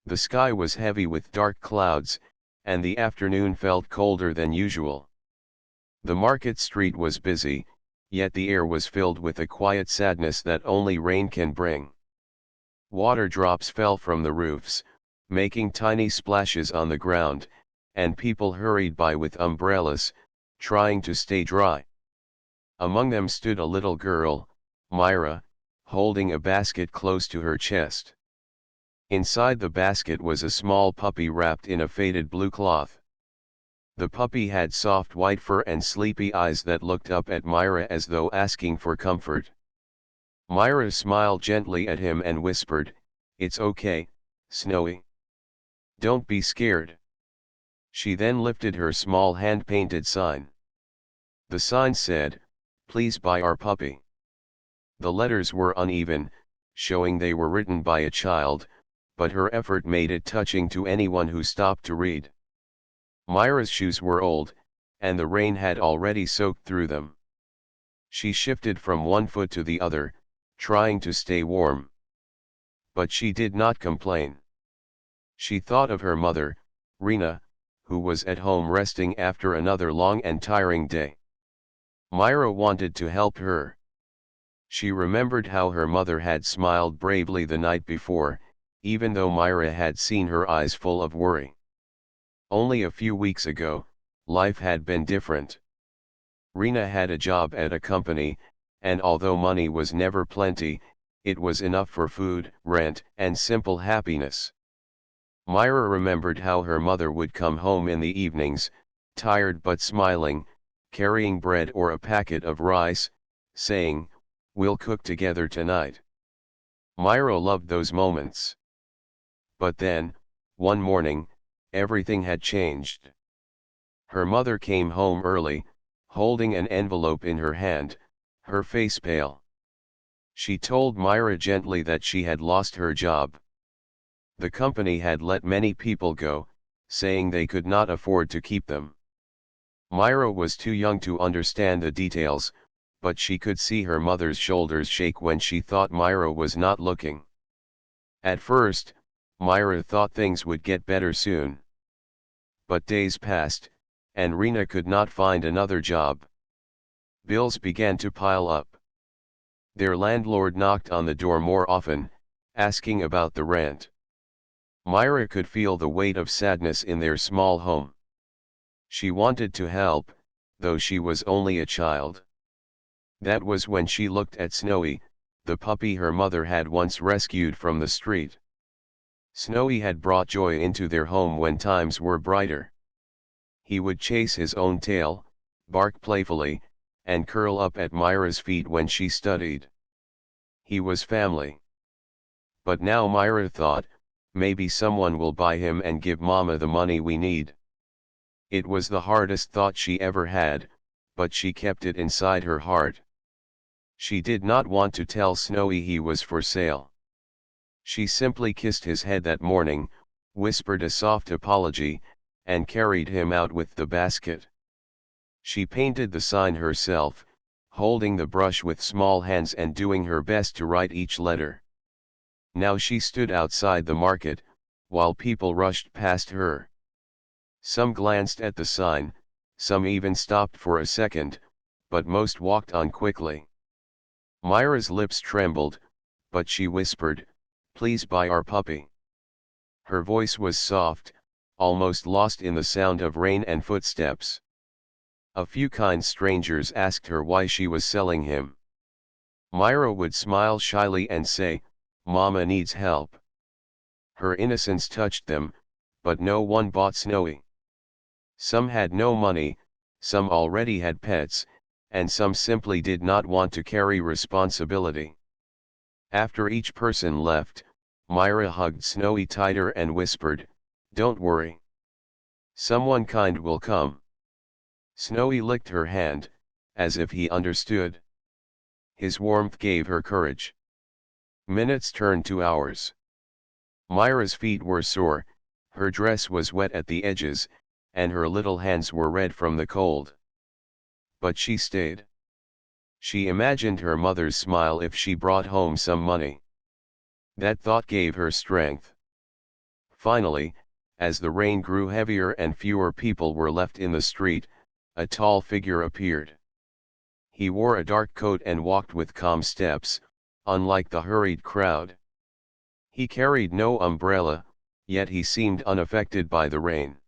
The sky was heavy with dark clouds, and the afternoon felt colder than usual. The market street was busy, yet the air was filled with a quiet sadness that only rain can bring. Water drops fell from the roofs, making tiny splashes on the ground, and people hurried by with umbrellas, trying to stay dry. Among them stood a little girl, Myra, holding a basket close to her chest. Inside the basket was a small puppy wrapped in a faded blue cloth. The puppy had soft white fur and sleepy eyes that looked up at Myra as though asking for comfort. Myra smiled gently at him and whispered, "It's okay, Snowy. Don't be scared." She then lifted her small hand-painted sign. The sign said, "Please buy our puppy." The letters were uneven, showing they were written by a child, but her effort made it touching to anyone who stopped to read. Myra's shoes were old, and the rain had already soaked through them. She shifted from one foot to the other, trying to stay warm. But she did not complain. She thought of her mother, Rena, who was at home resting after another long and tiring day. Myra wanted to help her. She remembered how her mother had smiled bravely the night before, even though Myra had seen her eyes full of worry. Only a few weeks ago, life had been different. Rena had a job at a company, and although money was never plenty, it was enough for food, rent, and simple happiness. Myra remembered how her mother would come home in the evenings, tired but smiling, carrying bread or a packet of rice, saying, "We'll cook together tonight." Myra loved those moments. But then, one morning, everything had changed. Her mother came home early, holding an envelope in her hand, her face pale. She told Myra gently that she had lost her job. The company had let many people go, saying they could not afford to keep them. Myra was too young to understand the details, but she could see her mother's shoulders shake when she thought Myra was not looking. At first, Myra thought things would get better soon. But days passed, and Rena could not find another job. Bills began to pile up. Their landlord knocked on the door more often, asking about the rent. Myra could feel the weight of sadness in their small home. She wanted to help, though she was only a child. That was when she looked at Snowy, the puppy her mother had once rescued from the street. Snowy had brought joy into their home when times were brighter. He would chase his own tail, bark playfully, and curl up at Myra's feet when she studied. He was family. But now Myra thought, maybe someone will buy him and give Mama the money we need. It was the hardest thought she ever had, but she kept it inside her heart. She did not want to tell Snowy he was for sale. She simply kissed his head that morning, whispered a soft apology, and carried him out with the basket. She painted the sign herself, holding the brush with small hands and doing her best to write each letter. Now she stood outside the market, while people rushed past her. Some glanced at the sign, some even stopped for a second, but most walked on quickly. Myra's lips trembled, but she whispered, "Please buy our puppy." Her voice was soft, almost lost in the sound of rain and footsteps. A few kind strangers asked her why she was selling him. Myra would smile shyly and say, "Mama needs help." Her innocence touched them, but no one bought Snowy. Some had no money, some already had pets, and some simply did not want to carry responsibility. After each person left, Myra hugged Snowy tighter and whispered, "Don't worry. Someone kind will come." Snowy licked her hand, as if he understood. His warmth gave her courage. Minutes turned to hours. Myra's feet were sore, her dress was wet at the edges, and her little hands were red from the cold. But she stayed. She imagined her mother's smile if she brought home some money. That thought gave her strength. Finally, as the rain grew heavier and fewer people were left in the street, a tall figure appeared. He wore a dark coat and walked with calm steps, unlike the hurried crowd. He carried no umbrella, yet he seemed unaffected by the rain.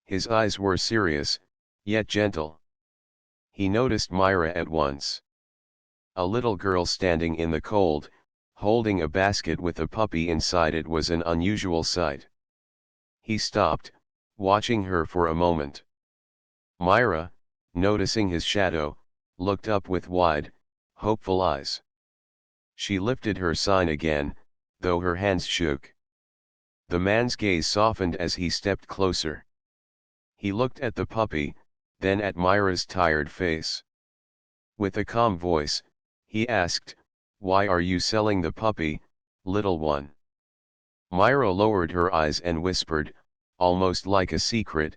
His eyes were serious, yet gentle. He noticed Myra at once. A little girl standing in the cold, holding a basket with a puppy inside it was an unusual sight. He stopped, watching her for a moment. Myra, noticing his shadow, looked up with wide, hopeful eyes. She lifted her sign again, though her hands shook. The man's gaze softened as he stepped closer. He looked at the puppy, then at Myra's tired face. With a calm voice, he asked, "Why are you selling the puppy, little one?" Myra lowered her eyes and whispered, almost like a secret,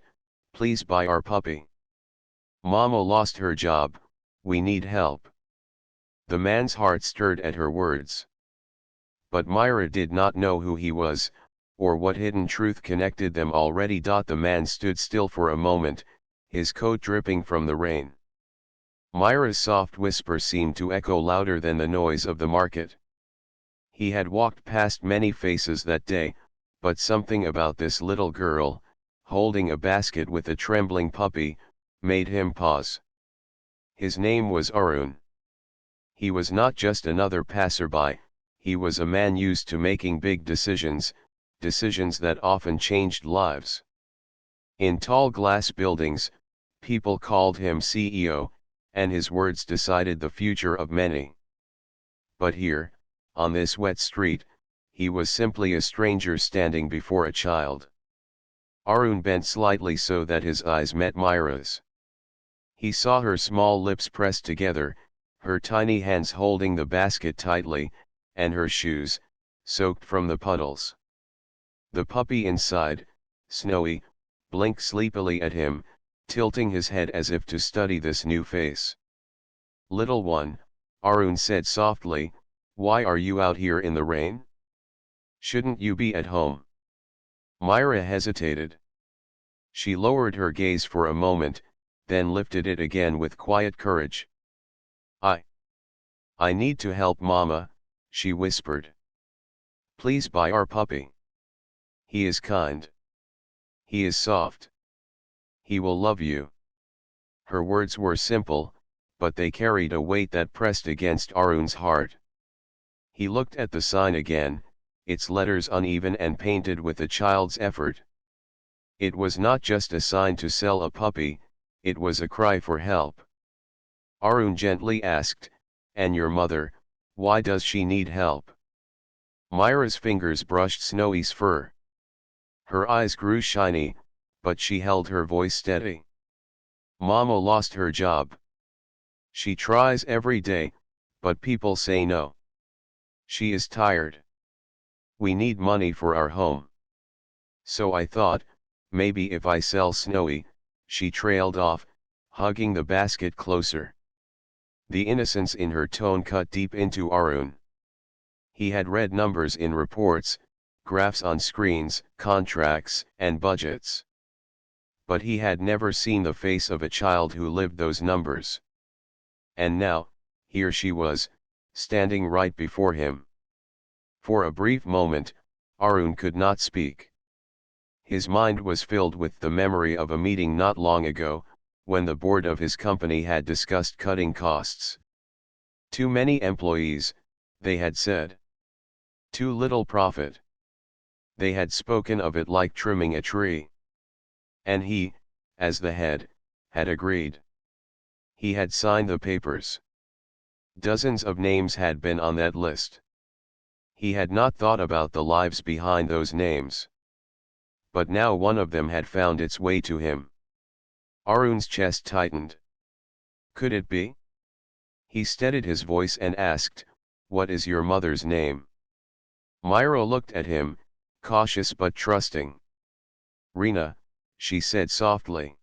"Please buy our puppy. Mama lost her job, we need help." The man's heart stirred at her words. But Myra did not know who he was, or what hidden truth connected them already. The man stood still for a moment, his coat dripping from the rain. Myra's soft whisper seemed to echo louder than the noise of the market. He had walked past many faces that day, but something about this little girl, holding a basket with a trembling puppy, made him pause. His name was Arun. He was not just another passerby, he was a man used to making big decisions, decisions that often changed lives. In tall glass buildings, people called him CEO, and his words decided the future of many. But here, on this wet street, he was simply a stranger standing before a child. Arun bent slightly so that his eyes met Myra's. He saw her small lips pressed together, her tiny hands holding the basket tightly, and her shoes, soaked from the puddles. The puppy inside, Snowy, blinked sleepily at him, tilting his head as if to study this new face. "Little one," Arun said softly, "why are you out here in the rain? Shouldn't you be at home?" Myra hesitated. She lowered her gaze for a moment, then lifted it again with quiet courage. I need to help Mama," she whispered. "Please buy our puppy. He is kind. He is soft. He will love you." Her words were simple, but they carried a weight that pressed against Arun's heart. He looked at the sign again, its letters uneven and painted with a child's effort. It was not just a sign to sell a puppy, it was a cry for help. Arun gently asked, "And your mother, why does she need help?" Myra's fingers brushed Snowy's fur. Her eyes grew shiny, but she held her voice steady. "Mama lost her job. She tries every day, but people say no. She is tired. We need money for our home. So I thought, maybe if I sell Snowy," she trailed off, hugging the basket closer. The innocence in her tone cut deep into Arun. He had read numbers in reports, graphs on screens, contracts, and budgets. But he had never seen the face of a child who lived those numbers. And now, here she was, standing right before him. For a brief moment, Arun could not speak. His mind was filled with the memory of a meeting not long ago, when the board of his company had discussed cutting costs. Too many employees, they had said. Too little profit. They had spoken of it like trimming a tree. And he, as the head, had agreed. He had signed the papers. Dozens of names had been on that list. He had not thought about the lives behind those names. But now one of them had found its way to him. Arun's chest tightened. Could it be? He steadied his voice and asked, "What is your mother's name?" Myra looked at him, cautious but trusting. "Rena," she said softly.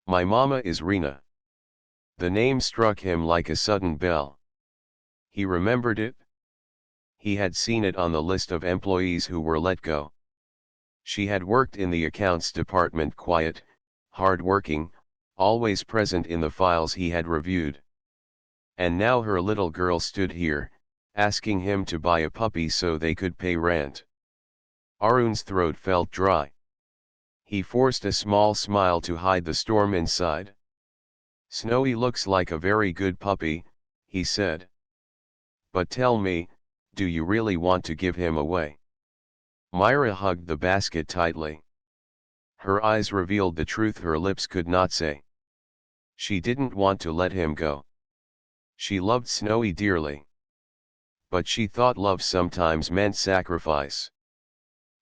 "My mama is Rena." The name struck him like a sudden bell. He remembered it. He had seen it on the list of employees who were let go. She had worked in the accounts department, quiet, hard-working, always present in the files he had reviewed. And now her little girl stood here, asking him to buy a puppy so they could pay rent. Arun's throat felt dry. He forced a small smile to hide the storm inside. "Snowy looks like a very good puppy," he said. "But tell me, do you really want to give him away?" Myra hugged the basket tightly. Her eyes revealed the truth her lips could not say. She didn't want to let him go. She loved Snowy dearly. But she thought love sometimes meant sacrifice.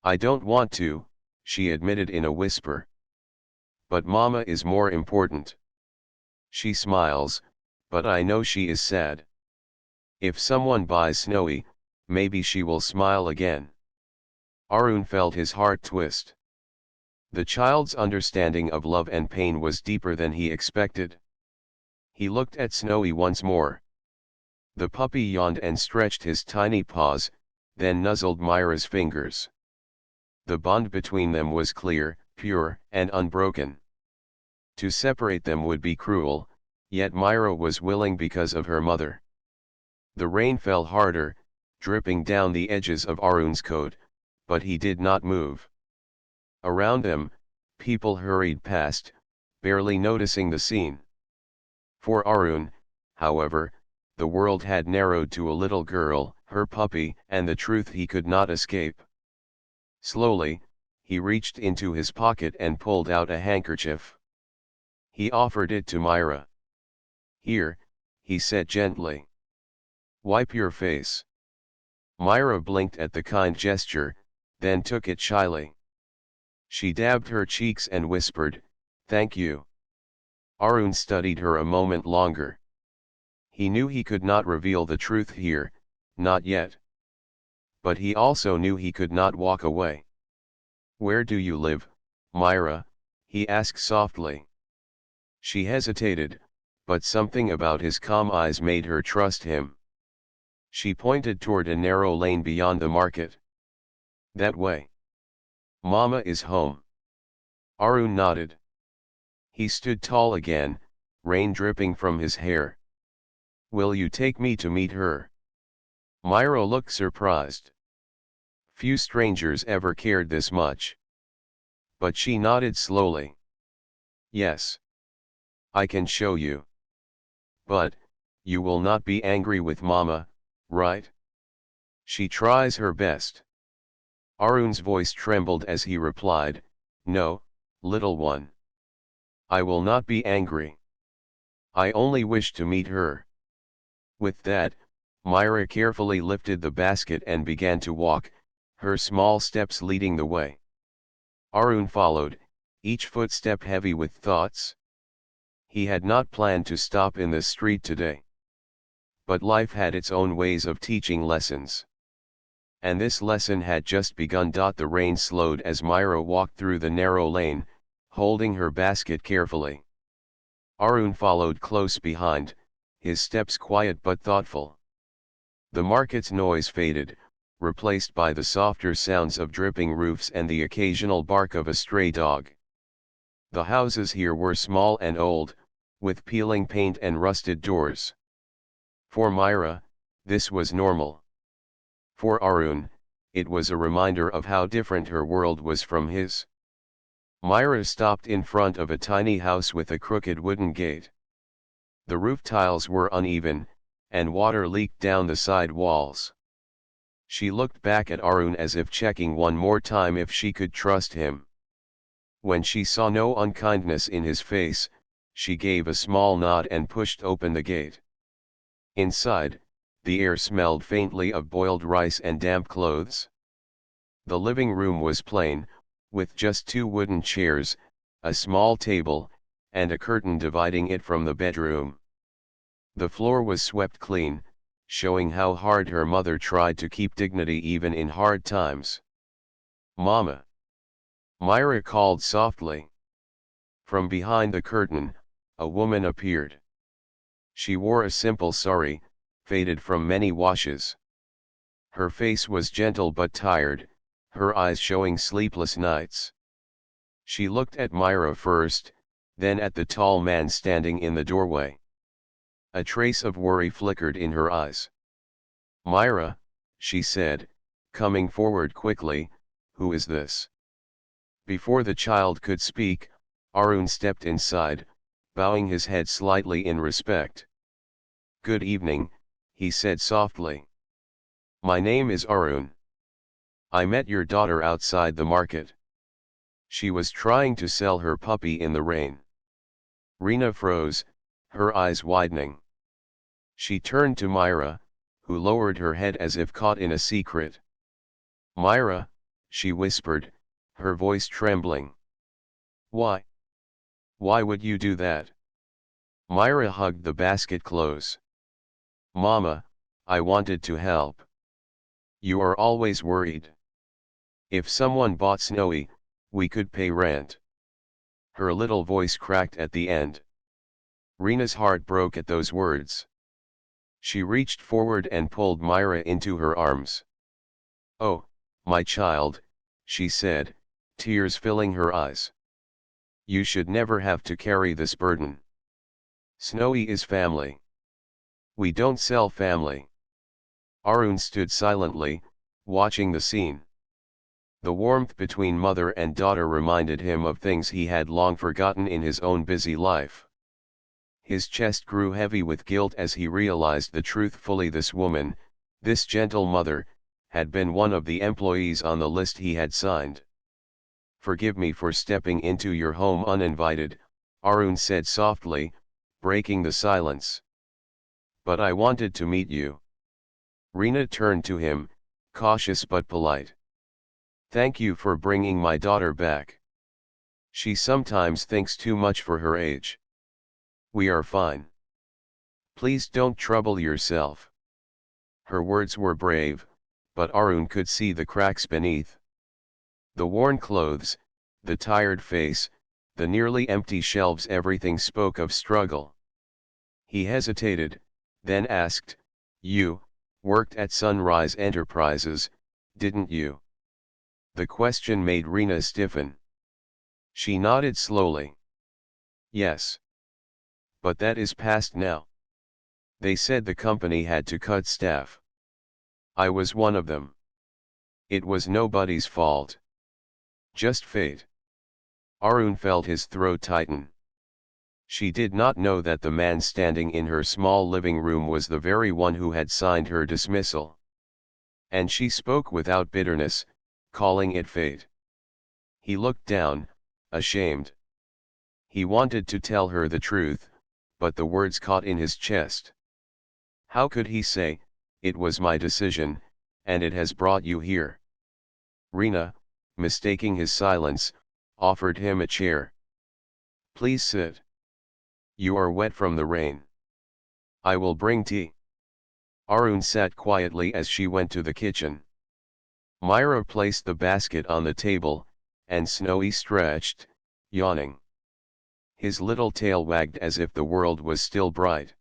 "I don't want to," she admitted in a whisper. "But Mama is more important. She smiles, but I know she is sad. If someone buys Snowy, maybe she will smile again." Arun felt his heart twist. The child's understanding of love and pain was deeper than he expected. He looked at Snowy once more. The puppy yawned and stretched his tiny paws, then nuzzled Myra's fingers. The bond between them was clear, pure, and unbroken. To separate them would be cruel, yet Myra was willing because of her mother. The rain fell harder, dripping down the edges of Arun's coat, but he did not move. Around them, people hurried past, barely noticing the scene. For Arun, however, the world had narrowed to a little girl, her puppy, and the truth he could not escape. Slowly, he reached into his pocket and pulled out a handkerchief. He offered it to Myra. "Here," he said gently. "Wipe your face." Myra blinked at the kind gesture, then took it shyly. She dabbed her cheeks and whispered, "Thank you." Arun studied her a moment longer. He knew he could not reveal the truth here, not yet. But he also knew he could not walk away. "Where do you live, Myra?" he asked softly. She hesitated, but something about his calm eyes made her trust him. She pointed toward a narrow lane beyond the market. "That way." "Mama is home." Arun nodded. He stood tall again, rain dripping from his hair. "Will you take me to meet her?" Myra looked surprised. Few strangers ever cared this much. But she nodded slowly. "Yes. I can show you. But, you will not be angry with Mama, right?" "She tries her best." Arun's voice trembled as he replied, "No, little one. I will not be angry. I only wish to meet her." With that, Myra carefully lifted the basket and began to walk, her small steps leading the way. Arun followed, each footstep heavy with thoughts. He had not planned to stop in the street today. But life had its own ways of teaching lessons. And this lesson had just begun. The rain slowed as Myra walked through the narrow lane, holding her basket carefully. Arun followed close behind, his steps quiet but thoughtful. The market's noise faded, replaced by the softer sounds of dripping roofs and the occasional bark of a stray dog. The houses here were small and old, with peeling paint and rusted doors. For Myra, this was normal. For Arun, it was a reminder of how different her world was from his. Myra stopped in front of a tiny house with a crooked wooden gate. The roof tiles were uneven, and water leaked down the side walls. She looked back at Arun as if checking one more time if she could trust him. When she saw no unkindness in his face, she gave a small nod and pushed open the gate. Inside, the air smelled faintly of boiled rice and damp clothes. The living room was plain, with just two wooden chairs, a small table, and a curtain dividing it from the bedroom. The floor was swept clean, showing how hard her mother tried to keep dignity even in hard times. "Mama!" Myra called softly. From behind the curtain, a woman appeared. She wore a simple sari, faded from many washes. Her face was gentle but tired, her eyes showing sleepless nights. She looked at Myra first, then at the tall man standing in the doorway. A trace of worry flickered in her eyes. "Myra," she said, coming forward quickly, "who is this?" Before the child could speak, Arun stepped inside, bowing his head slightly in respect. "Good evening," he said softly. "My name is Arun. I met your daughter outside the market. She was trying to sell her puppy in the rain." Rena froze, her eyes widening. She turned to Myra, who lowered her head as if caught in a secret. "Myra," she whispered, her voice trembling. "Why? Why would you do that?" Myra hugged the basket close. "Mama, I wanted to help. You are always worried. If someone bought Snowy, we could pay rent." Her little voice cracked at the end. Rena's heart broke at those words. She reached forward and pulled Myra into her arms. "Oh, my child," she said, tears filling her eyes. "You should never have to carry this burden. Snowy is family. We don't sell family." Arun stood silently, watching the scene. The warmth between mother and daughter reminded him of things he had long forgotten in his own busy life. His chest grew heavy with guilt as he realized the truth fully. This woman, this gentle mother, had been one of the employees on the list he had signed. "Forgive me for stepping into your home uninvited," Arun said softly, breaking the silence. "But I wanted to meet you." Rena turned to him, cautious but polite. "Thank you for bringing my daughter back. She sometimes thinks too much for her age. We are fine. Please don't trouble yourself." Her words were brave, but Arun could see the cracks beneath. The worn clothes, the tired face, the nearly empty shelves, everything spoke of struggle. He hesitated, then asked, "You worked at Sunrise Enterprises, didn't you?" The question made Rena stiffen. She nodded slowly. "Yes. But that is past now. They said the company had to cut staff. I was one of them. It was nobody's fault. Just fate." Arun felt his throat tighten. She did not know that the man standing in her small living room was the very one who had signed her dismissal. And she spoke without bitterness, calling it fate. He looked down, ashamed. He wanted to tell her the truth, but the words caught in his chest. How could he say, "It was my decision, and it has brought you here"? Rena, mistaking his silence, offered him a chair. "Please sit. You are wet from the rain. I will bring tea." Arun sat quietly as she went to the kitchen. Myra placed the basket on the table, and Snowy stretched, yawning. His little tail wagged as if the world was still bright.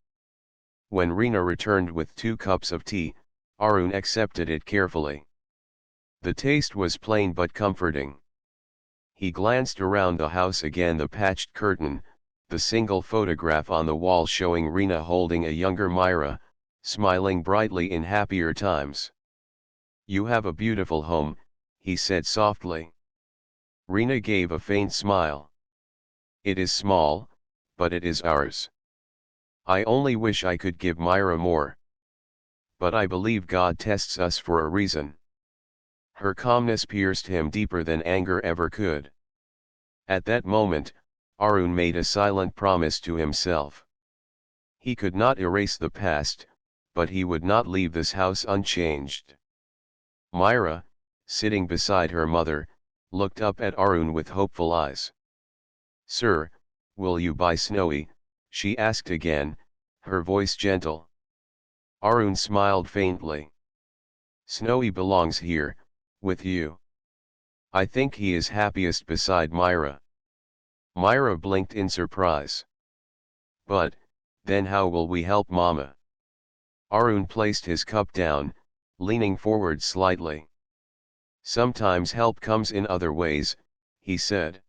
When Rena returned with 2 cups of tea, Arun accepted it carefully. The taste was plain but comforting. He glanced around the house again, the patched curtain, the single photograph on the wall showing Rena holding a younger Myra, smiling brightly in happier times. "You have a beautiful home," he said softly. Rena gave a faint smile. "It is small, but it is ours. I only wish I could give Myra more. But I believe God tests us for a reason." Her calmness pierced him deeper than anger ever could. At that moment, Arun made a silent promise to himself. He could not erase the past, but he would not leave this house unchanged. Myra, sitting beside her mother, looked up at Arun with hopeful eyes. "Sir, will you buy Snowy?" she asked again, her voice gentle. Arun smiled faintly. "Snowy belongs here, with you. I think he is happiest beside Myra." Myra blinked in surprise. "But, then how will we help Mama?" Arun placed his cup down, leaning forward slightly. Sometimes help comes in other ways, he said.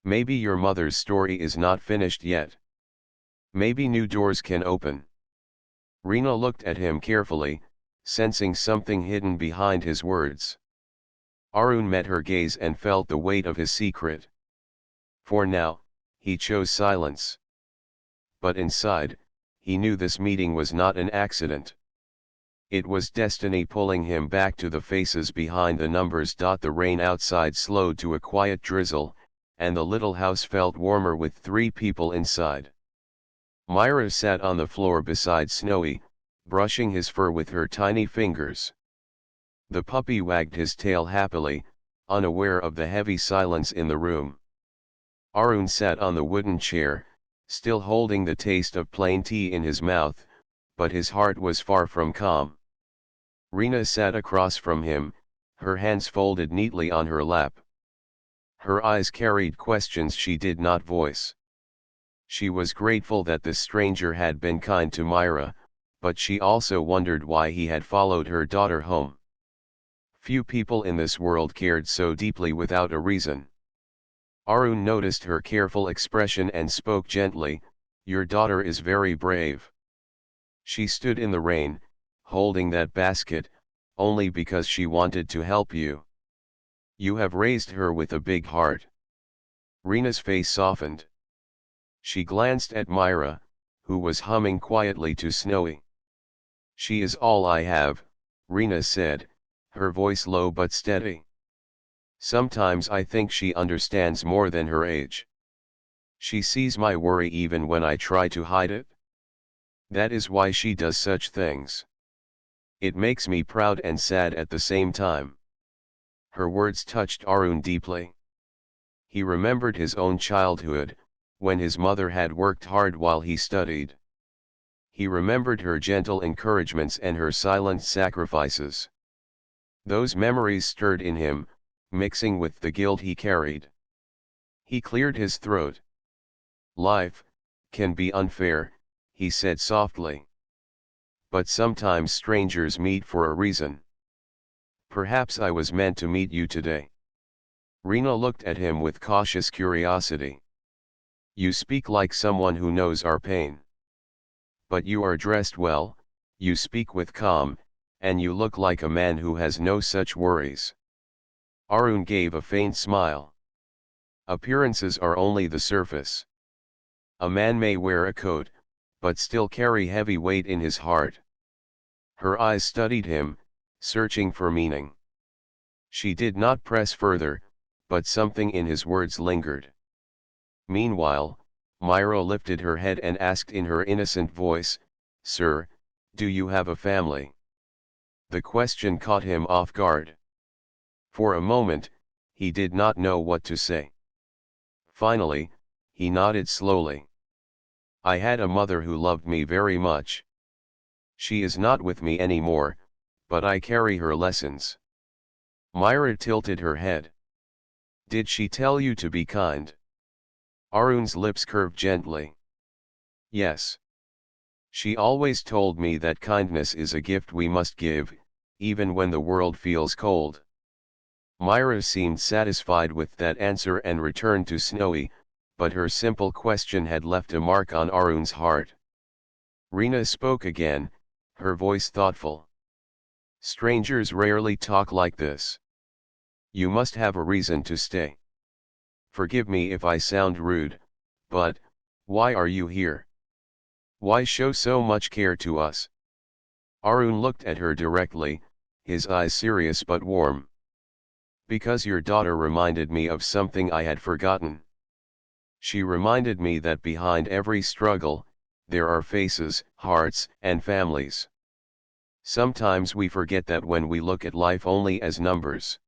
Maybe your mother's story is not finished yet. Maybe new doors can open. Rena looked at him carefully, sensing something hidden behind his words. Arun met her gaze and felt the weight of his secret. For now, he chose silence. But inside, he knew this meeting was not an accident. It was destiny pulling him back to the faces behind the numbers. The rain outside slowed to a quiet drizzle, and the little house felt warmer with 3 people inside. Myra sat on the floor beside Snowy, brushing his fur with her tiny fingers. The puppy wagged his tail happily, unaware of the heavy silence in the room. Arun sat on the wooden chair, still holding the taste of plain tea in his mouth, but his heart was far from calm. Rena sat across from him, her hands folded neatly on her lap. Her eyes carried questions she did not voice. She was grateful that the stranger had been kind to Myra, but she also wondered why he had followed her daughter home. Few people in this world cared so deeply without a reason. Arun noticed her careful expression and spoke gently, "Your daughter is very brave. She stood in the rain, holding that basket, only because she wanted to help you. You have raised her with a big heart." Rena's face softened. She glanced at Myra, who was humming quietly to Snowy. "She is all I have," Rena said, her voice low but steady. "Sometimes I think she understands more than her age. She sees my worry even when I try to hide it. That is why she does such things. It makes me proud and sad at the same time." Her words touched Arun deeply. He remembered his own childhood, when his mother had worked hard while he studied. He remembered her gentle encouragements and her silent sacrifices. Those memories stirred in him, mixing with the guilt he carried. He cleared his throat. "Life can be unfair," he said softly. "But sometimes strangers meet for a reason. Perhaps I was meant to meet you today." Rena looked at him with cautious curiosity. "You speak like someone who knows our pain. But you are dressed well, you speak with calm, and you look like a man who has no such worries." Arun gave a faint smile. "Appearances are only the surface. A man may wear a coat, but still carry heavy weight in his heart." Her eyes studied him, searching for meaning. She did not press further, but something in his words lingered. Meanwhile, Myra lifted her head and asked in her innocent voice, "Sir, do you have a family?" The question caught him off guard. For a moment, he did not know what to say. Finally, he nodded slowly. "I had a mother who loved me very much. She is not with me anymore, but I carry her lessons." Myra tilted her head. "Did she tell you to be kind?" Arun's lips curved gently. "Yes. She always told me that kindness is a gift we must give, even when the world feels cold." Myra seemed satisfied with that answer and returned to Snowy, but her simple question had left a mark on Arun's heart. Rena spoke again, her voice thoughtful. "Strangers rarely talk like this. You must have a reason to stay. Forgive me if I sound rude, but why are you here? Why show so much care to us?" Arun looked at her directly, his eyes serious but warm. "Because your daughter reminded me of something I had forgotten. She reminded me that behind every struggle, there are faces, hearts, and families. Sometimes we forget that when we look at life only as numbers."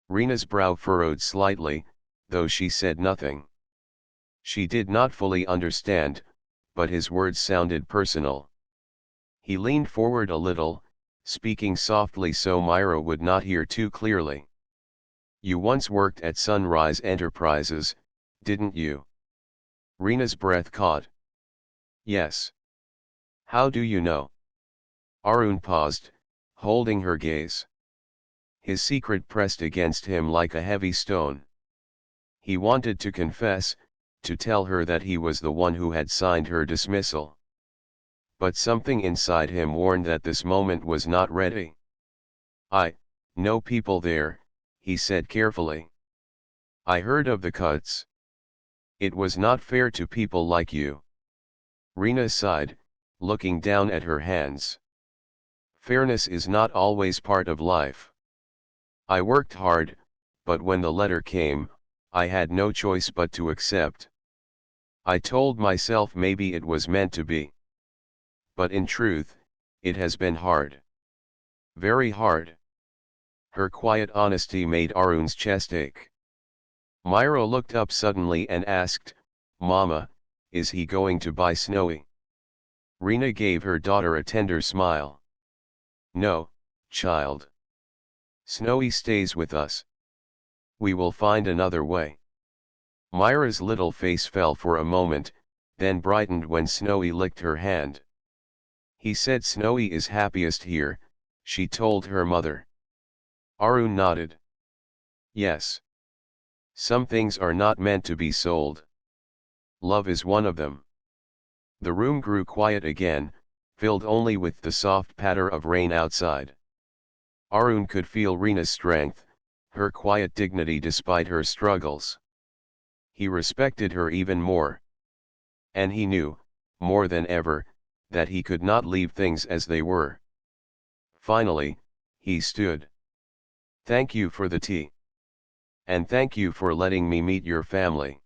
Rena's brow furrowed slightly, though she said nothing. She did not fully understand, but his words sounded personal. He leaned forward a little, speaking softly so Myra would not hear too clearly. "You once worked at Sunrise Enterprises, didn't you?" Rena's breath caught. "Yes. How do you know?" Arun paused, holding her gaze. his secret pressed against him like a heavy stone. He wanted to confess, to tell her that he was the one who had signed her dismissal. But something inside him warned that this moment was not ready. "I know people there," he said carefully. "I heard of the cuts. It was not fair to people like you." Rena sighed, looking down at her hands. "Fairness is not always part of life. I worked hard, but when the letter came, I had no choice but to accept. I told myself maybe it was meant to be. But in truth, it has been hard. Very hard." Her quiet honesty made Arun's chest ache. Myra looked up suddenly and asked, "Mama, is he going to buy Snowy?" Rena gave her daughter a tender smile. "No, child. Snowy stays with us. We will find another way." Myra's little face fell for a moment, then brightened when Snowy licked her hand. "He said Snowy is happiest here," she told her mother. Arun nodded. "Yes. Some things are not meant to be sold. Love is one of them." The room grew quiet again, filled only with the soft patter of rain outside. Arun could feel Rena's strength, her quiet dignity despite her struggles. He respected her even more. And he knew, more than ever, that he could not leave things as they were. Finally, he stood. "Thank you for the tea. And thank you for letting me meet your family."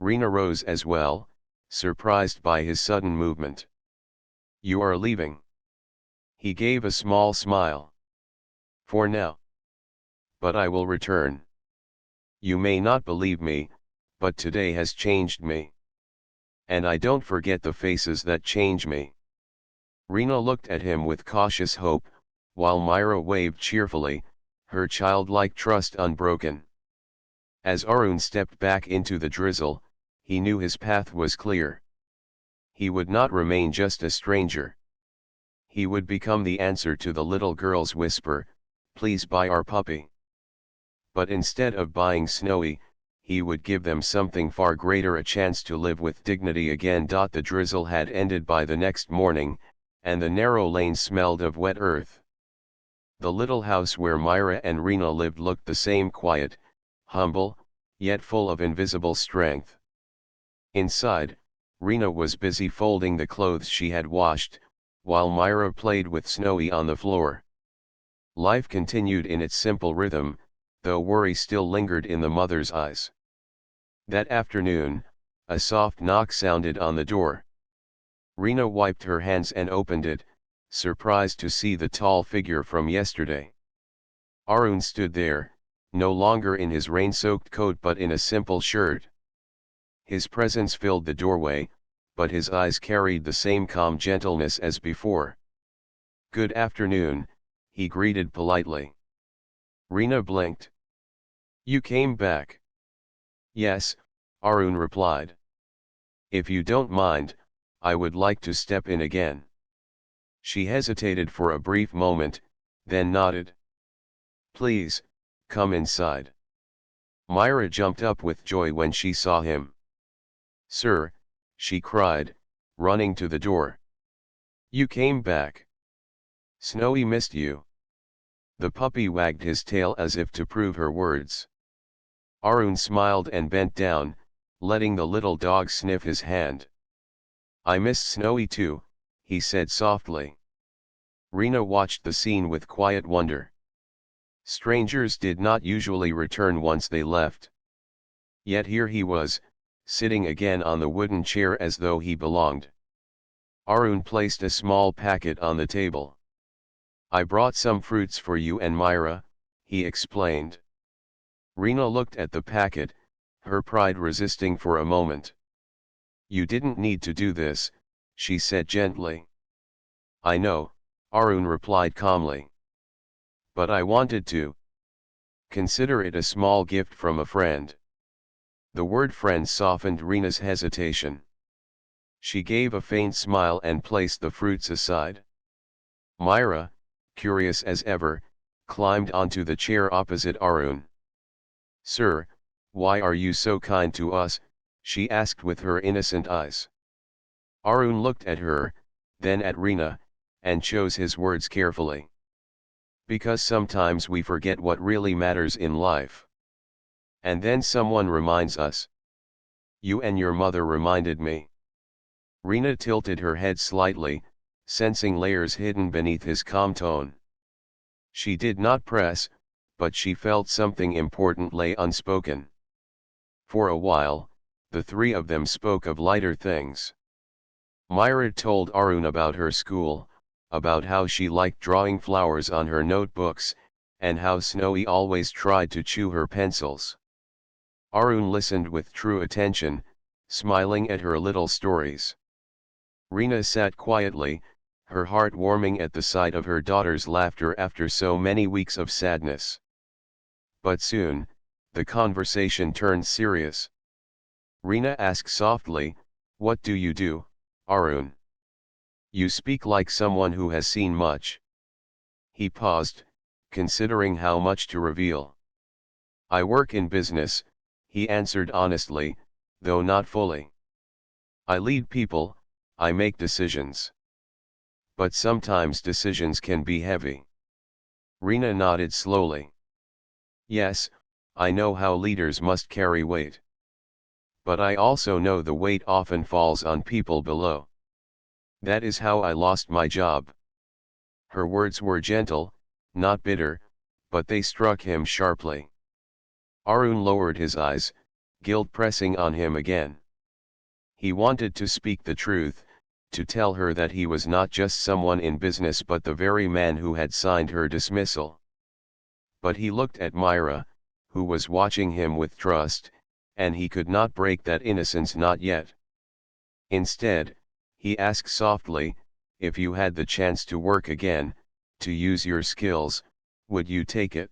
Rena rose as well, surprised by his sudden movement. "You are leaving?" He gave a small smile. "For now. But I will return. You may not believe me, but today has changed me. And I don't forget the faces that change me." Rena looked at him with cautious hope, while Myra waved cheerfully, her childlike trust unbroken. As Arun stepped back into the drizzle, he knew his path was clear. He would not remain just a stranger. He would become the answer to the little girl's whisper, "Please buy our puppy." But instead of buying Snowy, he would give them something far greater, a chance to live with dignity again. The drizzle had ended by the next morning, and the narrow lane smelled of wet earth. The little house where Myra and Rena lived looked the same, quiet, humble, yet full of invisible strength. Inside, Rena was busy folding the clothes she had washed, while Myra played with Snowy on the floor. Life continued in its simple rhythm, though worry still lingered in the mother's eyes. That afternoon, a soft knock sounded on the door. Rena wiped her hands and opened it, surprised to see the tall figure from yesterday. Arun stood there, no longer in his rain-soaked coat but in a simple shirt. His presence filled the doorway, but his eyes carried the same calm gentleness as before. "Good afternoon," he greeted politely. Rena blinked. "You came back?" "Yes," Arun replied. "If you don't mind, I would like to step in again." She hesitated for a brief moment, then nodded. "Please, come inside." Myra jumped up with joy when she saw him. "Sir," she cried, running to the door. "You came back. Snowy missed you." The puppy wagged his tail as if to prove her words. Arun smiled and bent down, letting the little dog sniff his hand. "I missed Snowy too," he said softly. Rena watched the scene with quiet wonder. Strangers did not usually return once they left. Yet here he was, sitting again on the wooden chair as though he belonged. Arun placed a small packet on the table. "I brought some fruits for you and Myra," he explained. Rena looked at the packet, her pride resisting for a moment. "You didn't need to do this," she said gently. "I know," Arun replied calmly. "But I wanted to. Consider it a small gift from a friend." The word friend softened Rena's hesitation. She gave a faint smile and placed the fruits aside. Myra, curious as ever, climbed onto the chair opposite Arun. "Sir, why are you so kind to us?" she asked with her innocent eyes. Arun looked at her, then at Reena, and chose his words carefully. "Because sometimes we forget what really matters in life. And then someone reminds us. You and your mother reminded me." Reena tilted her head slightly, sensing layers hidden beneath his calm tone. She did not press, but she felt something important lay unspoken. For a while, the three of them spoke of lighter things. Myra told Arun about her school, about how she liked drawing flowers on her notebooks, and how Snowy always tried to chew her pencils. Arun listened with true attention, smiling at her little stories. Reena sat quietly, her heart warming at the sight of her daughter's laughter after so many weeks of sadness. But soon, the conversation turned serious. Reena asked softly, "What do you do, Arun? You speak like someone who has seen much." He paused, considering how much to reveal. "I work in business," he answered honestly, though not fully. "I lead people, I make decisions. But sometimes decisions can be heavy." Reena nodded slowly. "Yes, I know how leaders must carry weight. But I also know the weight often falls on people below. That is how I lost my job." Her words were gentle, not bitter, but they struck him sharply. Arun lowered his eyes, guilt pressing on him again. He wanted to speak the truth, to tell her that he was not just someone in business but the very man who had signed her dismissal. But he looked at Myra, who was watching him with trust, and he could not break that innocence, not yet. Instead, he asked softly, "If you had the chance to work again, to use your skills, would you take it?"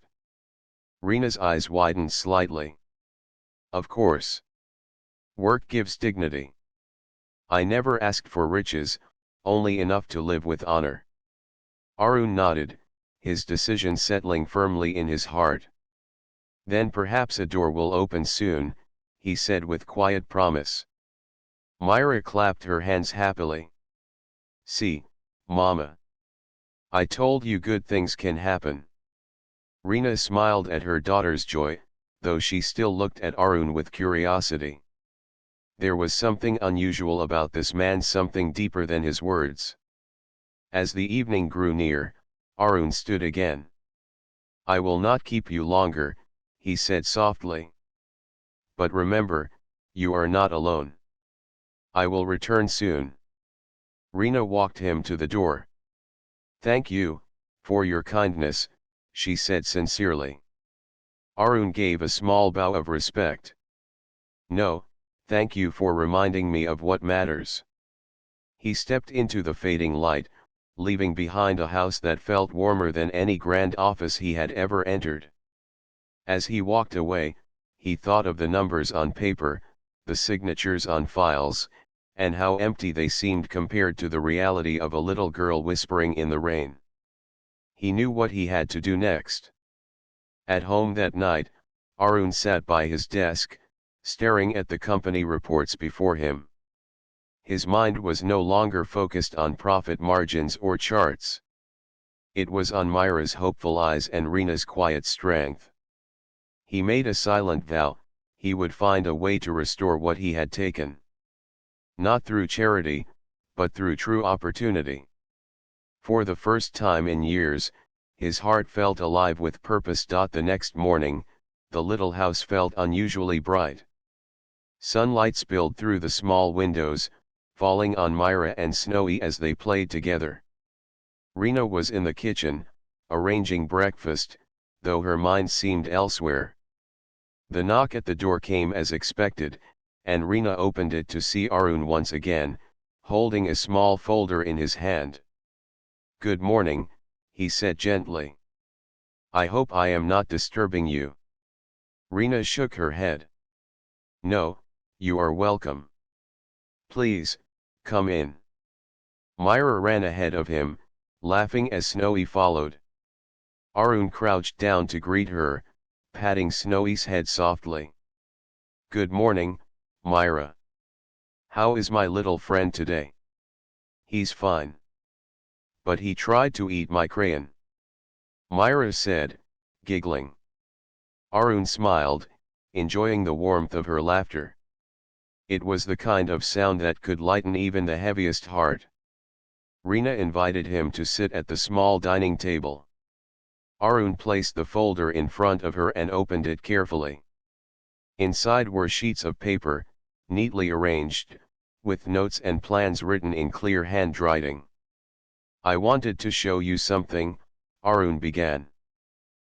Reena's eyes widened slightly. "Of course. Work gives dignity. I never asked for riches, only enough to live with honor." Arun nodded, his decision settling firmly in his heart. "Then perhaps a door will open soon," he said with quiet promise. Myra clapped her hands happily. "See, Mama. I told you good things can happen." Reena smiled at her daughter's joy, though she still looked at Arun with curiosity. There was something unusual about this man, something deeper than his words. As the evening grew near, Arun stood again. "I will not keep you longer," he said softly. "But remember, you are not alone. I will return soon." Reena walked him to the door. "Thank you, for your kindness," she said sincerely. Arun gave a small bow of respect. "No, thank you for reminding me of what matters." He stepped into the fading light, leaving behind a house that felt warmer than any grand office he had ever entered. As he walked away, he thought of the numbers on paper, the signatures on files, and how empty they seemed compared to the reality of a little girl whispering in the rain. He knew what he had to do next. At home that night, Arun sat by his desk, staring at the company reports before him. His mind was no longer focused on profit margins or charts. It was on Myra's hopeful eyes and Reena's quiet strength. He made a silent vow, he would find a way to restore what he had taken. Not through charity, but through true opportunity. For the first time in years, his heart felt alive with purpose. The next morning, the little house felt unusually bright. Sunlight spilled through the small windows, falling on Myra and Snowy as they played together. Reena was in the kitchen, arranging breakfast, though her mind seemed elsewhere. The knock at the door came as expected, and Reena opened it to see Arun once again, holding a small folder in his hand. "Good morning," he said gently. "I hope I am not disturbing you." Reena shook her head. "No, you are welcome. Please, come in." Myra ran ahead of him, laughing as Snowy followed. Arun crouched down to greet her, patting Snowy's head softly. "Good morning, Myra. How is my little friend today?" "He's fine. But he tried to eat my crayon," Myra said, giggling. Arun smiled, enjoying the warmth of her laughter. It was the kind of sound that could lighten even the heaviest heart. Reena invited him to sit at the small dining table. Arun placed the folder in front of her and opened it carefully. Inside were sheets of paper, neatly arranged, with notes and plans written in clear handwriting. "I wanted to show you something," Arun began.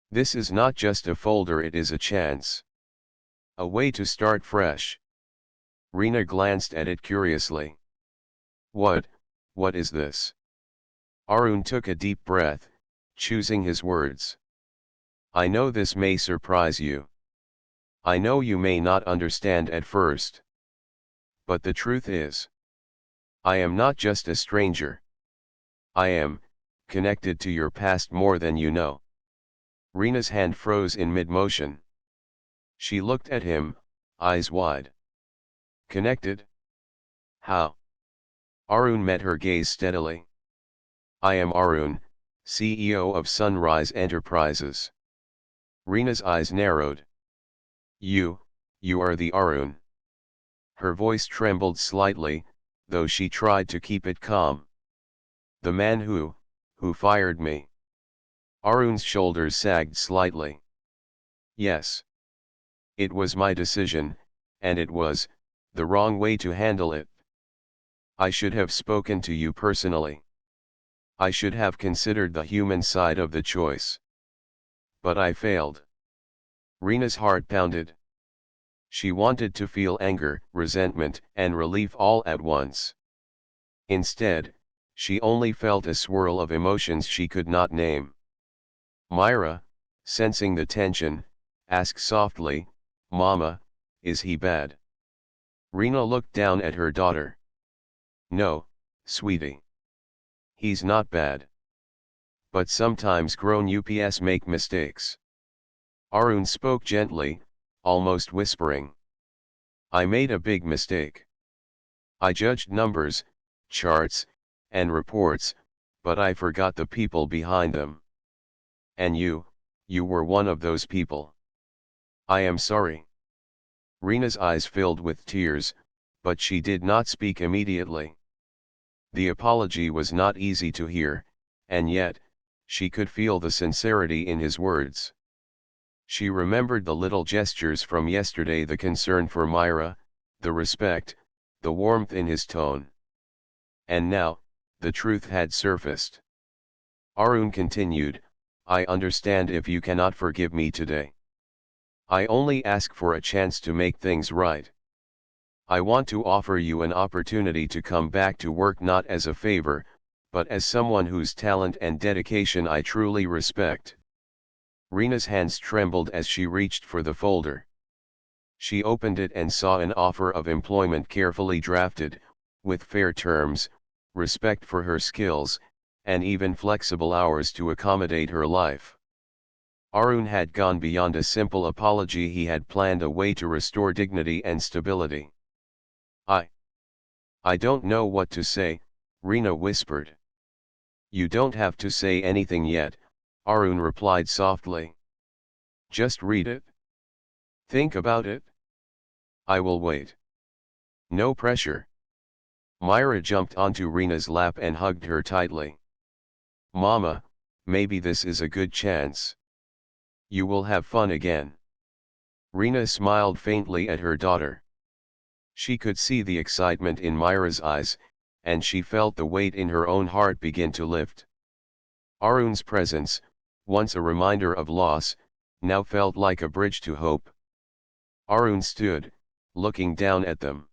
"This is not just a folder, it is a chance. A way to start fresh." Reena glanced at it curiously. What is this?" Arun took a deep breath, choosing his words. "I know this may surprise you. I know you may not understand at first. But the truth is, I am not just a stranger. I am connected to your past more than you know." Reena's hand froze in mid-motion. She looked at him, eyes wide. "Connected? How?" Arun met her gaze steadily. "I am Arun, CEO of Sunrise Enterprises." Reena's eyes narrowed. You are the Arun." Her voice trembled slightly, though she tried to keep it calm. "The man who fired me." Arun's shoulders sagged slightly. "Yes. It was my decision, and it was the wrong way to handle it. I should have spoken to you personally. I should have considered the human side of the choice. But I failed." Reena's heart pounded. She wanted to feel anger, resentment, and relief all at once. Instead, she only felt a swirl of emotions she could not name. Myra, sensing the tension, asked softly, "Mama, is he bad?" Reena looked down at her daughter. "No, sweetie. He's not bad. But sometimes grown ups make mistakes." Arun spoke gently, almost whispering. "I made a big mistake. I judged numbers, charts, and reports, but I forgot the people behind them. And you were one of those people. I am sorry." Reena's eyes filled with tears, but she did not speak immediately. The apology was not easy to hear, and yet, she could feel the sincerity in his words. She remembered the little gestures from yesterday, the concern for Myra, the respect, the warmth in his tone. And now, the truth had surfaced. Arun continued, "I understand if you cannot forgive me today. I only ask for a chance to make things right. I want to offer you an opportunity to come back to work not as a favor, but as someone whose talent and dedication I truly respect." Reena's hands trembled as she reached for the folder. She opened it and saw an offer of employment carefully drafted, with fair terms, respect for her skills, and even flexible hours to accommodate her life. Arun had gone beyond a simple apology. He had planned a way to restore dignity and stability. I don't know what to say," Reena whispered. "You don't have to say anything yet," Arun replied softly. "Just read it. Think about it. I will wait. No pressure." Myra jumped onto Reena's lap and hugged her tightly. "Mama, maybe this is a good chance. You will have fun again." Reena smiled faintly at her daughter. She could see the excitement in Myra's eyes, and she felt the weight in her own heart begin to lift. Arun's presence, once a reminder of loss, now felt like a bridge to hope. Arun stood, looking down at them.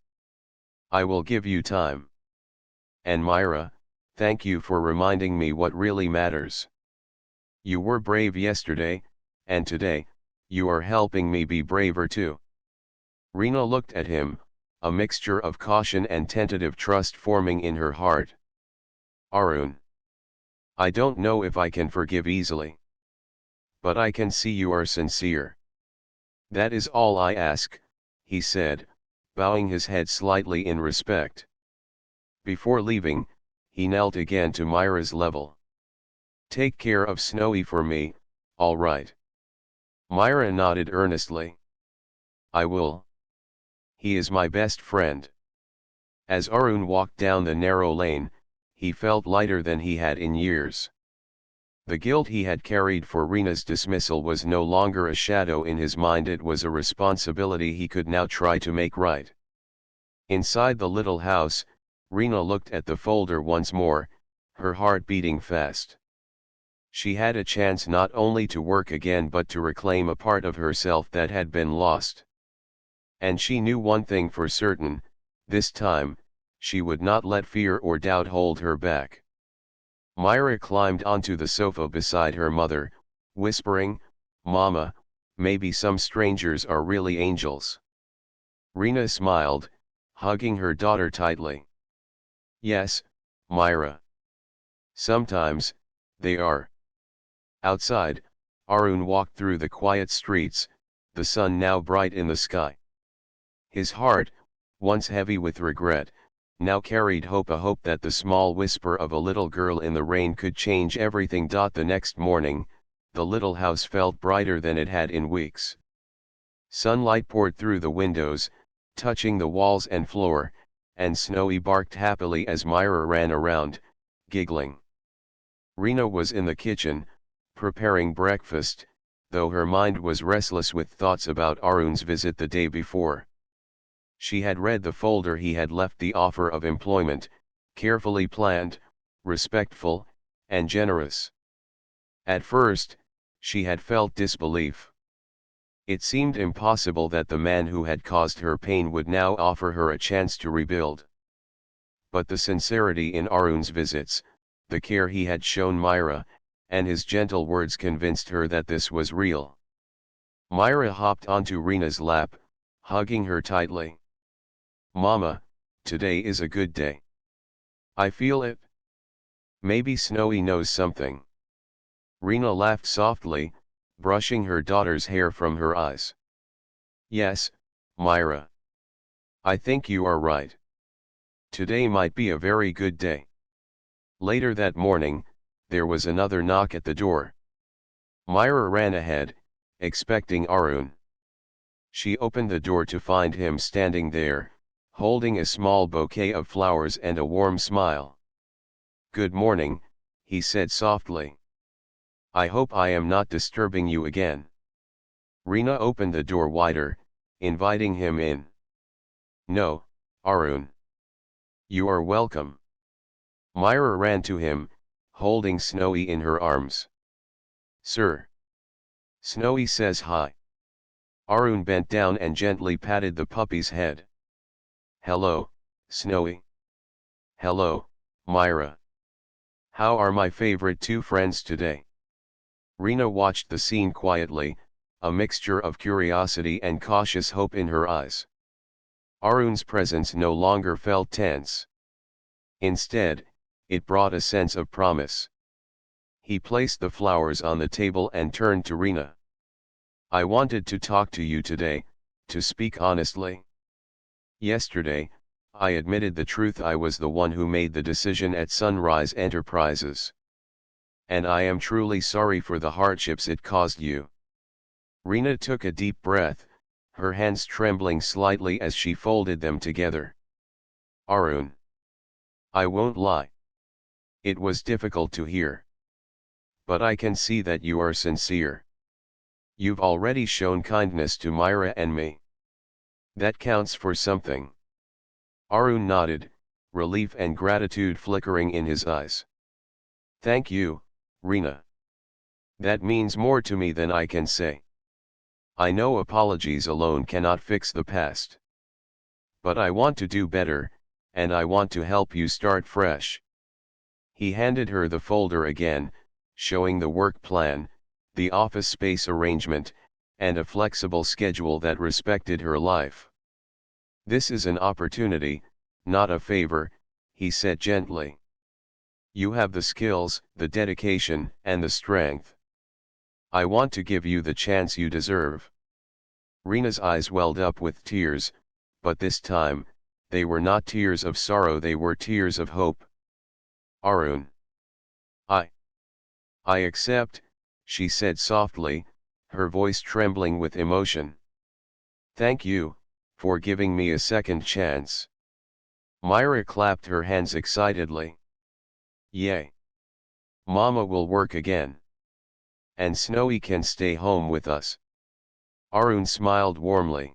"I will give you time. And Myra, thank you for reminding me what really matters. You were brave yesterday, and today, you are helping me be braver too." Reena looked at him, a mixture of caution and tentative trust forming in her heart. "Arun, I don't know if I can forgive easily. But I can see you are sincere. That is all I ask, he said, bowing his head slightly in respect. Before leaving, he knelt again to Myra's level. Take care of Snowy for me, all right? Myra nodded earnestly. I will. He is my best friend. As Arun walked down the narrow lane, he felt lighter than he had in years. The guilt he had carried for Reena's dismissal was no longer a shadow in his mind, it was a responsibility he could now try to make right. Inside the little house, Reena looked at the folder once more, her heart beating fast. She had a chance not only to work again but to reclaim a part of herself that had been lost. And she knew one thing for certain, this time, she would not let fear or doubt hold her back. Myra climbed onto the sofa beside her mother, whispering, "Mama, maybe some strangers are really angels." Reena smiled, hugging her daughter tightly. Yes, Myra. Sometimes, they are. Outside, Arun walked through the quiet streets, the sun now bright in the sky. His heart, once heavy with regret, now carried hope, a hope that the small whisper of a little girl in the rain could change everything. The next morning, the little house felt brighter than it had in weeks. Sunlight poured through the windows, touching the walls and floor, and Snowy barked happily as Myra ran around, giggling. Reena was in the kitchen, preparing breakfast, though her mind was restless with thoughts about Arun's visit the day before. She had read the folder he had left, the offer of employment, carefully planned, respectful, and generous. At first, she had felt disbelief. It seemed impossible that the man who had caused her pain would now offer her a chance to rebuild. But the sincerity in Arun's visits, the care he had shown Myra, and his gentle words convinced her that this was real. Myra hopped onto Reena's lap, hugging her tightly. Mama, today is a good day. I feel it. Maybe Snowy knows something. Reena laughed softly, brushing her daughter's hair from her eyes. Yes, Myra. I think you are right. Today might be a very good day. Later that morning, there was another knock at the door. Myra ran ahead, expecting Arun. She opened the door to find him standing there, holding a small bouquet of flowers and a warm smile. Good morning, he said softly. I hope I am not disturbing you again. Reena opened the door wider, inviting him in. No, Arun. You are welcome. Myra ran to him, holding Snowy in her arms. Sir. Snowy says hi. Arun bent down and gently patted the puppy's head. Hello, Snowy. Hello, Myra. How are my favorite two friends today? Reena watched the scene quietly, a mixture of curiosity and cautious hope in her eyes. Arun's presence no longer felt tense. Instead, it brought a sense of promise. He placed the flowers on the table and turned to Reena. I wanted to talk to you today, to speak honestly. Yesterday, I admitted the truth. I was the one who made the decision at Sunrise Enterprises. And I am truly sorry for the hardships it caused you. Reena took a deep breath, her hands trembling slightly as she folded them together. Arun. I won't lie. It was difficult to hear. But I can see that you are sincere. You've already shown kindness to Myra and me. That counts for something. Arun nodded, relief and gratitude flickering in his eyes. Thank you, Reena. That means more to me than I can say. I know apologies alone cannot fix the past. But I want to do better, and I want to help you start fresh. He handed her the folder again, showing the work plan, the office space arrangement, and a flexible schedule that respected her life. This is an opportunity, not a favor, he said gently. You have the skills, the dedication, and the strength. I want to give you the chance you deserve. Rena's eyes welled up with tears, but this time, they were not tears of sorrow, they were tears of hope. Arun. I accept, she said softly, her voice trembling with emotion. Thank you, for giving me a second chance. Myra clapped her hands excitedly. Yay! Mama will work again. And Snowy can stay home with us. Arun smiled warmly.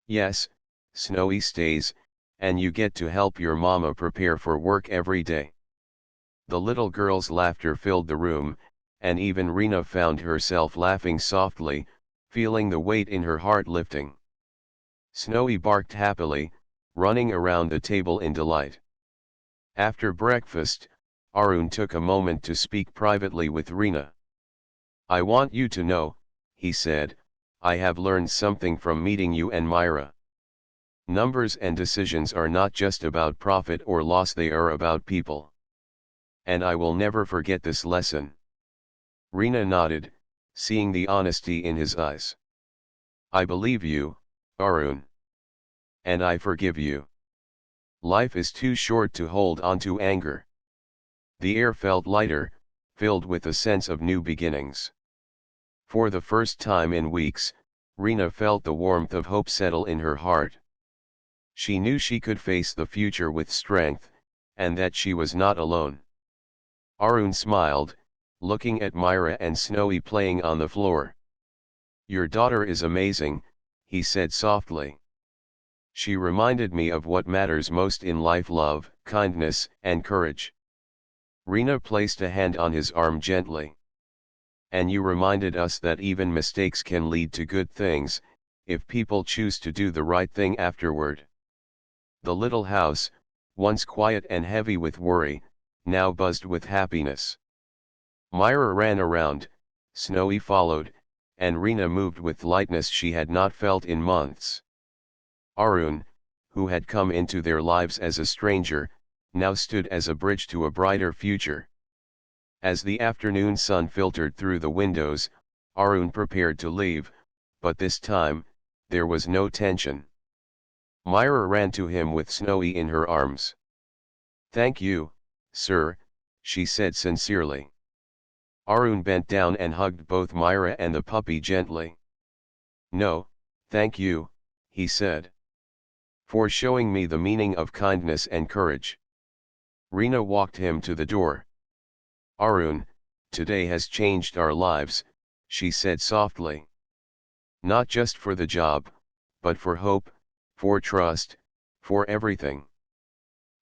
Yes, Snowy stays, and you get to help your mama prepare for work every day. The little girl's laughter filled the room, and even Rena found herself laughing softly, feeling the weight in her heart lifting. Snowy barked happily, running around the table in delight. After breakfast, Arun took a moment to speak privately with Rena. I want you to know, he said, I have learned something from meeting you and Myra. Numbers and decisions are not just about profit or loss, they are about people. And I will never forget this lesson. Rena nodded, seeing the honesty in his eyes. I believe you, Arun. And I forgive you. Life is too short to hold on to anger. The air felt lighter, filled with a sense of new beginnings. For the first time in weeks, Rena felt the warmth of hope settle in her heart. She knew she could face the future with strength, and that she was not alone. Arun smiled, looking at Myra and Snowy playing on the floor. Your daughter is amazing, he said softly. She reminded me of what matters most in life: love, kindness, and courage. Rena placed a hand on his arm gently. And you reminded us that even mistakes can lead to good things, if people choose to do the right thing afterward. The little house, once quiet and heavy with worry, now buzzed with happiness. Myra ran around, Snowy followed, and Rena moved with lightness she had not felt in months. Arun, who had come into their lives as a stranger, now stood as a bridge to a brighter future. As the afternoon sun filtered through the windows, Arun prepared to leave, but this time, there was no tension. Myra ran to him with Snowy in her arms. Thank you, sir, she said sincerely. Arun bent down and hugged both Myra and the puppy gently. No, thank you, he said. For showing me the meaning of kindness and courage. Rena walked him to the door. Arun, today has changed our lives, she said softly. Not just for the job, but for hope, for trust, for everything.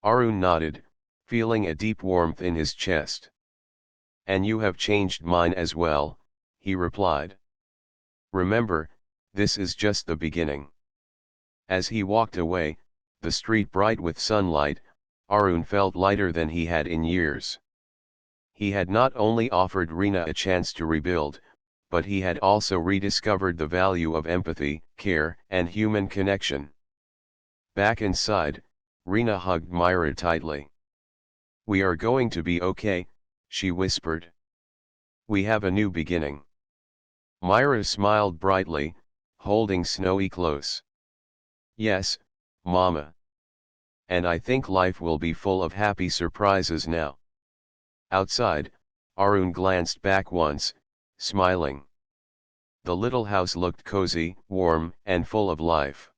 Arun nodded, feeling a deep warmth in his chest. And you have changed mine as well, he replied. Remember, this is just the beginning. As he walked away, the street bright with sunlight, Arun felt lighter than he had in years. He had not only offered Rena a chance to rebuild, but he had also rediscovered the value of empathy, care, and human connection. Back inside, Rena hugged Myra tightly. We are going to be okay, she whispered. We have a new beginning. Myra smiled brightly, holding Snowy close. Yes, Mama. And I think life will be full of happy surprises now. Outside, Arun glanced back once, smiling. The little house looked cozy, warm, and full of life.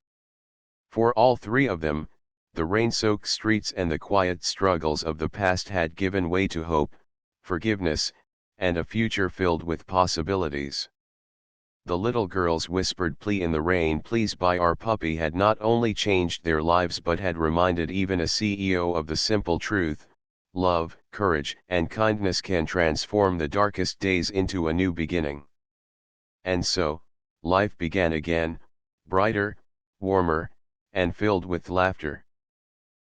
For all three of them, the rain-soaked streets and the quiet struggles of the past had given way to hope, forgiveness, and a future filled with possibilities. The little girl's whispered plea in the rain, "Please buy our puppy," had not only changed their lives but had reminded even a CEO of the simple truth: love, courage, and kindness can transform the darkest days into a new beginning. And so, life began again, brighter, warmer, and filled with laughter.